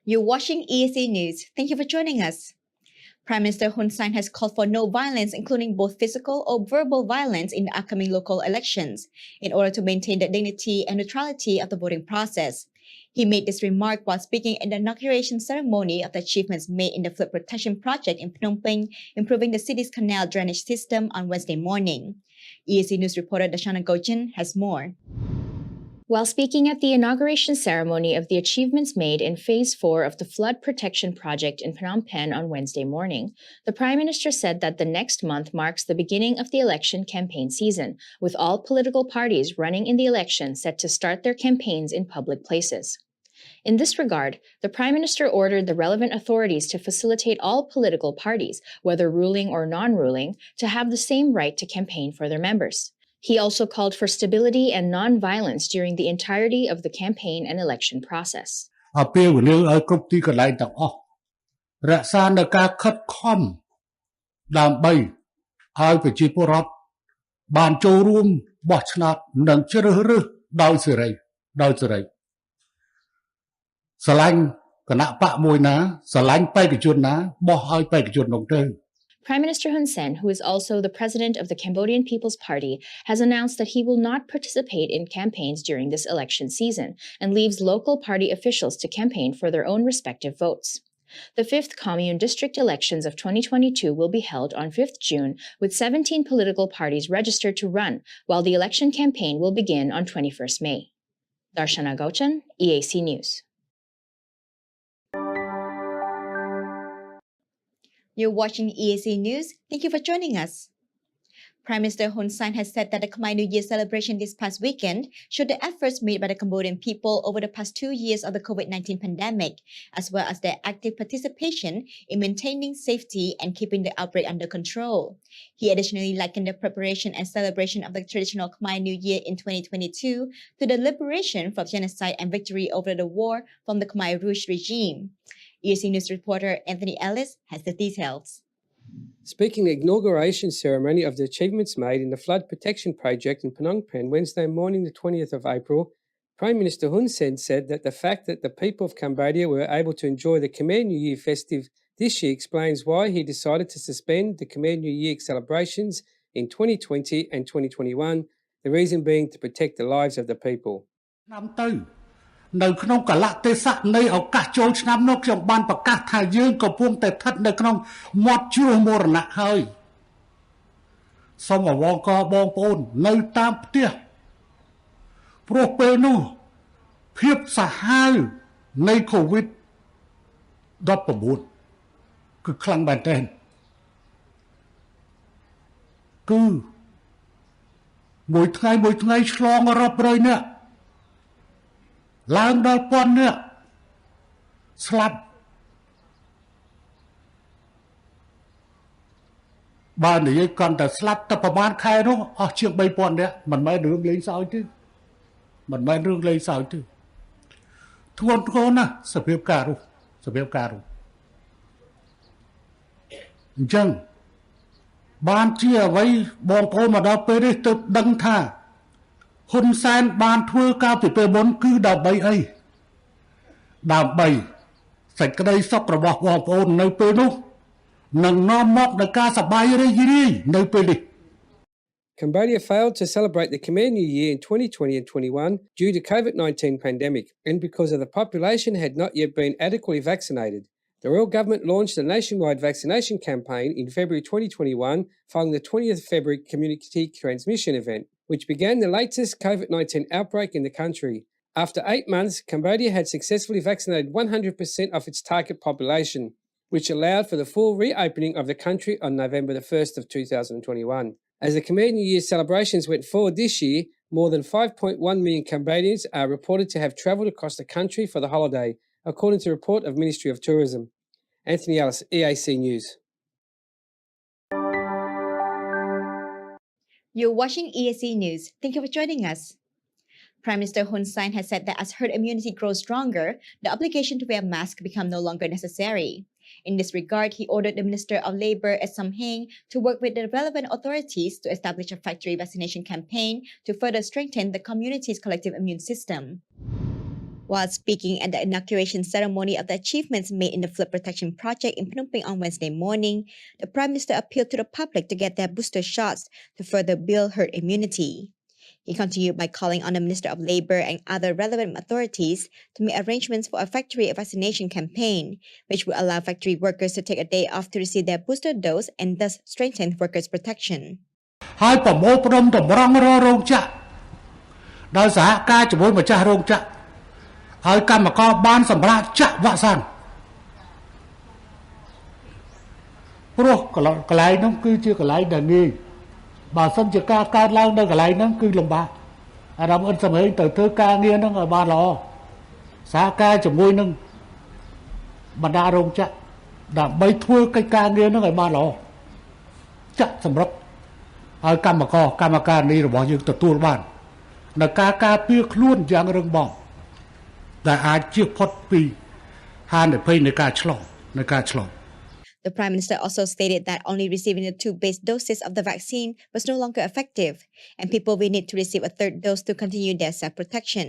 You're watching EAC News. Thank you for joining us. Prime Minister Hun Sen has called for no violence, including both physical or verbal violence, in the upcoming local elections, in order to maintain the dignity and neutrality of the voting process. He made this remark while speaking in the inauguration ceremony of the achievements made in the flood protection project in Phnom Penh, improving the city's canal drainage system on Wednesday morning. EAC News reporter Dashana Gochin has more. While speaking at the inauguration ceremony of the achievements made in Phase 4 of the flood protection project in Phnom Penh on Wednesday morning, the Prime Minister said that the next month marks the beginning of the election campaign season, with all political parties running in the election set to start their campaigns in public places. In this regard, the Prime Minister ordered the relevant authorities to facilitate all political parties, whether ruling or non-ruling, to have the same right to campaign for their members. He also called for stability and non-violence during the entirety of the campaign and election process. ពេលវេលាឲ្យគ្រប់ទីកន្លែងទាំងអស់រក្សានៅការខិតខំដើម្បីឲ្យប្រជាពលរដ្ឋបានចូលរួមបោះឆ្នោតនិងជ្រើសរើសដោយសេរីស្រឡាញ់គណៈបកមួយណាស្រឡាញ់បេក្ខជនណាបោះឲ្យបេក្ខជននោះទៅ Prime Minister Hun Sen, who is also the president of the Cambodian People's Party, has announced that he will not participate in campaigns during this election season and leaves local party officials to campaign for their own respective votes. The 5th Commune District elections of 2022 will be held on 5th June, with 17 political parties registered to run, while the election campaign will begin on 21st May. Darshana Gauchan, EAC News. You're watching EAC News. Thank you for joining us. Prime Minister Hun Sen has said that the Khmer New Year celebration this past weekend showed the efforts made by the Cambodian people over the past 2 years of the COVID-19 pandemic, as well as their active participation in maintaining safety and keeping the outbreak under control. He additionally likened the preparation and celebration of the traditional Khmer New Year in 2022 to the liberation from genocide and victory over the war from the Khmer Rouge regime. EAC News reporter Anthony Ellis has the details. Speaking at the inauguration ceremony of the achievements made in the flood protection project in Phnom Penh Wednesday morning, the 20th of April, Prime Minister Hun Sen said that the fact that the people of Cambodia were able to enjoy the Khmer New Year festive this year explains why he decided to suspend the Khmer New Year celebrations in 2020 and 2021, the reason being to protect the lives of the people. នៅក្នុងកលៈទេសៈនៃឱកាសចូលឆ្នាំនោះខ្ញុំបានប្រកាសថាយើងកំពុងតែស្ថិតនៅក្នុងមាត់ជ្រោះមរណៈហើយសូមអវង្គរបងប្អូននៅតាមផ្ទះព្រោះពេលនោះភាពសាហាវនៃ COVID-19 គឺខ្លាំងមែនទែនគឺមួយថ្ងៃឆ្លងរាប់រយនាក់ឡើងដល់ពាន់នាក់ស្លាប់បាននិយាយកាន់តែស្លាប់តែប្រហែលខែនោះអស់ជាង 3000 នាក់មិនមែនរឿងលេងសើចទេធ្ងន់ធ្ងរណាស់សភាពការនោះអញ្ចឹងបានជាអ្វីបងប្អូនមកដល់ពេលនេះទើបដឹងថាហ៊ុនសែនបានធ្វើការពីពេលមុនគឺដើម្បីអីដើម្បីសេចក្តីសុខរបស់បងប្អូននៅពេលនោះនឹងនាំមកនូវការសប្បាយរីករាយនៅពេលនេះ Cambodia failed to celebrate the Khmer New Year in 2020 and 21 due to COVID-19 pandemic and because of the population had not yet been adequately vaccinated. The Royal Government launched a nationwide vaccination campaign in February 2021 following the 20th February community transmission event, which began the latest COVID-19 outbreak in the country. After 8 months, Cambodia had successfully vaccinated 100% of its target population, which allowed for the full reopening of the country on November the 1st of 2021. As the Khmer New Year celebrations went forward this year, more than 5.1 million Cambodians are reported to have travelled across the country for the holiday, according to a report of Ministry of Tourism. Anthony Ellis, EAC News. You're watching EAC News. Thank you for joining us. Prime Minister Hun Sen has said that as herd immunity grows stronger, the obligation to wear a mask becomes no longer necessary. In this regard, he ordered the Minister of Labour, Sam Heng, to work with the relevant authorities to establish a factory vaccination campaign to further strengthen the community's collective immune system. While speaking at the inauguration ceremony of the achievements made in the flood protection project in Phnom Penh on Wednesday morning, the Prime Minister appealed to the public to get their booster shots to further build herd immunity. He continued by calling on the Minister of Labour and other relevant authorities to make arrangements for a factory vaccination campaign, which will allow factory workers to take a day off to receive their booster dose and thus strengthen workers' protection. ហើយប្រមូលផ្ដុំតម្រង់រករោងចក្រដោយសហការជាមួយម្ចាស់រោងចក្រឲ្យកម្មករបានសម្រាប់ចាក់វ៉ាក់សាំងព្រោះកន្លែងហ្នឹងគឺជាកន្លែងដែលងាយបើសិនជាការកើតឡើងនៅកន្លែងហ្នឹងគឺលំបាកអារម្មណ៍អិនសម័យទៅធ្វើការងារហ្នឹងឲ្យបានល្អសហការជាមួយនឹងបណ្ដារោងចក្រដើម្បីធ្វើកិច្ចការងារហ្នឹងឲ្យបានល្អចាក់សម្រាប់ឲ្យកម្មការនេះរបស់យើងទទួលបាននៅការការពារខ្លួនយ៉ាងរឹងមាំដែលអាចជៀសផុតពីហានិភ័យនៃការឆ្លង The Prime Minister also stated that only receiving the 2 base doses of the vaccine was no longer effective, and people will need to receive a 3rd dose to continue their self-protection.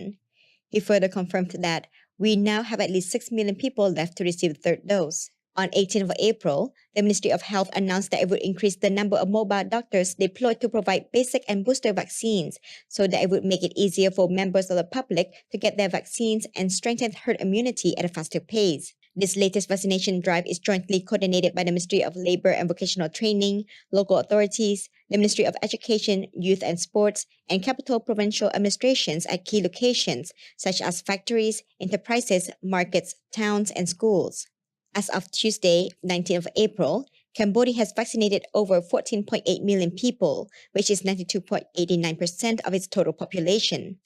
He further confirmed that we now have at least 6 million people left to receive the 3rd dose. On 18th of April, the Ministry of Health announced that it would increase the number of mobile doctors deployed to provide basic and booster vaccines so that it would make it easier for members of the public to get their vaccines and strengthen herd immunity at a faster pace. This latest vaccination drive is jointly coordinated by the Ministry of Labour and Vocational Training, local authorities, the Ministry of Education, Youth and Sports, and capital provincial administrations at key locations such as factories, enterprises, markets, towns, and schools. As of Tuesday, 19th of April, Cambodia has vaccinated over 14.8 million people, which is 92.89% of its total population.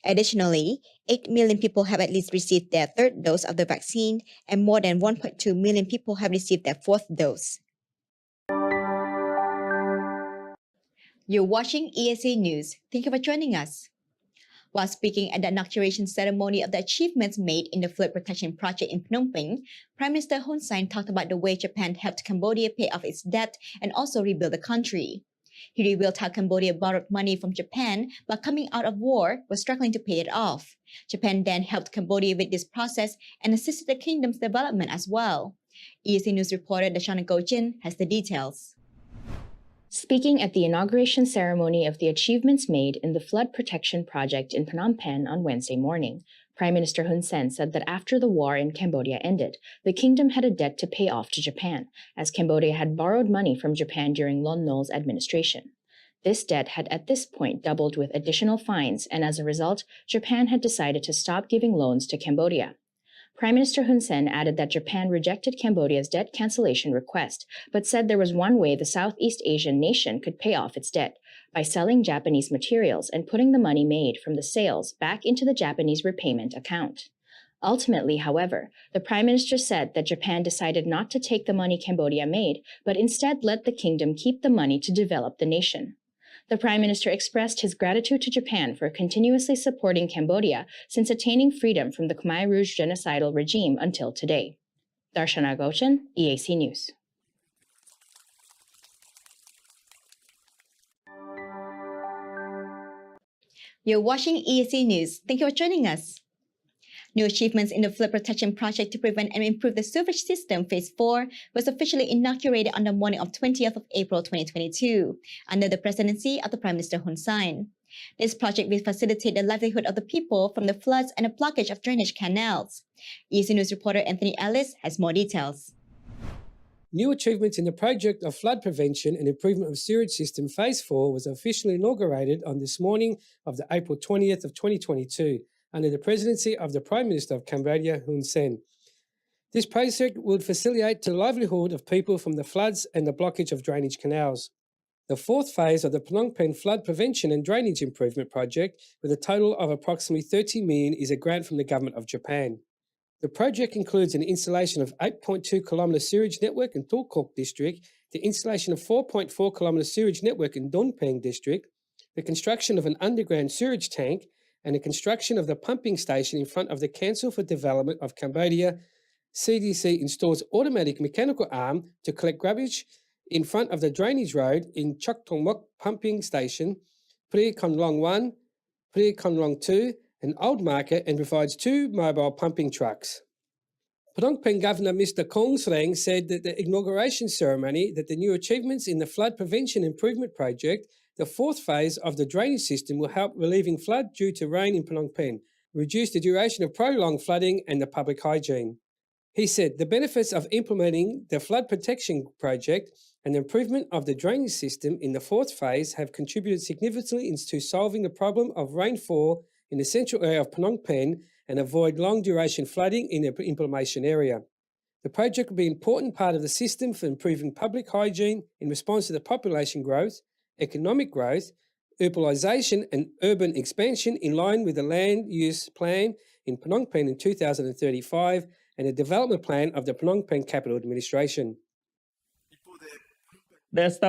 Additionally, 8 million people have at least received their 3rd dose of the vaccine, and more than 1.2 million people have received their 4th dose. You're watching EAC News. Thank you for joining us. While speaking at the inauguration ceremony of the achievements made in the flood protection project in Phnom Penh, Prime Minister Hun Sen talked about the way Japan helped Cambodia pay off its debt and also rebuild the country. He revealed how Cambodia borrowed money from Japan, but coming out of war was struggling to pay it off. Japan then helped Cambodia with this process and assisted the kingdom's development as well. EAC News reporter Dashana Gojin has the details. Speaking at the inauguration ceremony of the achievements made in the flood protection project in Phnom Penh on Wednesday morning, Prime Minister Hun Sen said that after the war in Cambodia ended, the kingdom had a debt to pay off to Japan, as Cambodia had borrowed money from Japan during Lon Nol's administration. This debt had at this point doubled with additional fines, and as a result, Japan had decided to stop giving loans to Cambodia. Prime Minister Hun Sen added that Japan rejected Cambodia's debt cancellation request, but said there was one way the Southeast Asian nation could pay off its debt, by selling Japanese materials and putting the money made from the sales back into the Japanese repayment account. Ultimately, however, the Prime Minister said that Japan decided not to take the money Cambodia made, but instead let the kingdom keep the money to develop the nation. The Prime Minister expressed his gratitude to Japan for continuously supporting Cambodia since attaining freedom from the Khmer Rouge genocidal regime until today. Darshana Gochan, EAC News. You're watching EAC News. Thank you for joining us. New achievements in the flood protection project to prevent and improve the sewage system Phase 4 was officially inaugurated on the morning of 20th of April 2022 under the presidency of the Prime Minister Hun Sen. This project will facilitate the livelihood of the people from the floods and the blockage of drainage canals. EAC News reporter Anthony Ellis has more details. New achievements in the project of flood prevention and improvement of sewage system Phase 4 was officially inaugurated on this morning of the April 20th of 2022 under the presidency of the Prime Minister of Cambodia, Hun Sen. This project would facilitate the livelihood of people from the floods and the blockage of drainage canals. The 4th phase of the Phnom Penh Flood Prevention and Drainage Improvement Project, with a total of approximately 30 million, is a grant from the Government of Japan. The project includes an installation of 8.2-kilometre sewage network in Thu Quoc District, the installation of 4.4-kilometre sewage network in Don Peng District, the construction of an underground sewage tank, and the construction of the pumping station in front of the Council for Development of Cambodia. CDC installs automatic mechanical arm to collect rubbish in front of the drainage road in Chok Tong Mok Pumping Station, Pri Kon Long 1, Pri Kon Long 2, an old market, and provides 2 mobile pumping trucks. Phnom Penh Governor Mr. Kong Sreng said that the inauguration ceremony that the new achievements in the Flood Prevention Improvement Project, the 4th phase of the drainage system, will help relieving flood due to rain in Phnom Penh, reduce the duration of prolonged flooding and the public hygiene. He said the benefits of implementing the flood protection project and the improvement of the drainage system in the 4th phase have contributed significantly to solving the problem of rainfall in the central area of Phnom Penh and avoid long-duration flooding in the implementation area. The project will be an important part of the system for improving public hygiene in response to the population growth, economic growth, urbanisation and urban expansion in line with the land use plan in Phnom Penh in 2035 and the development plan of the Phnom Penh Capital Administration. De esta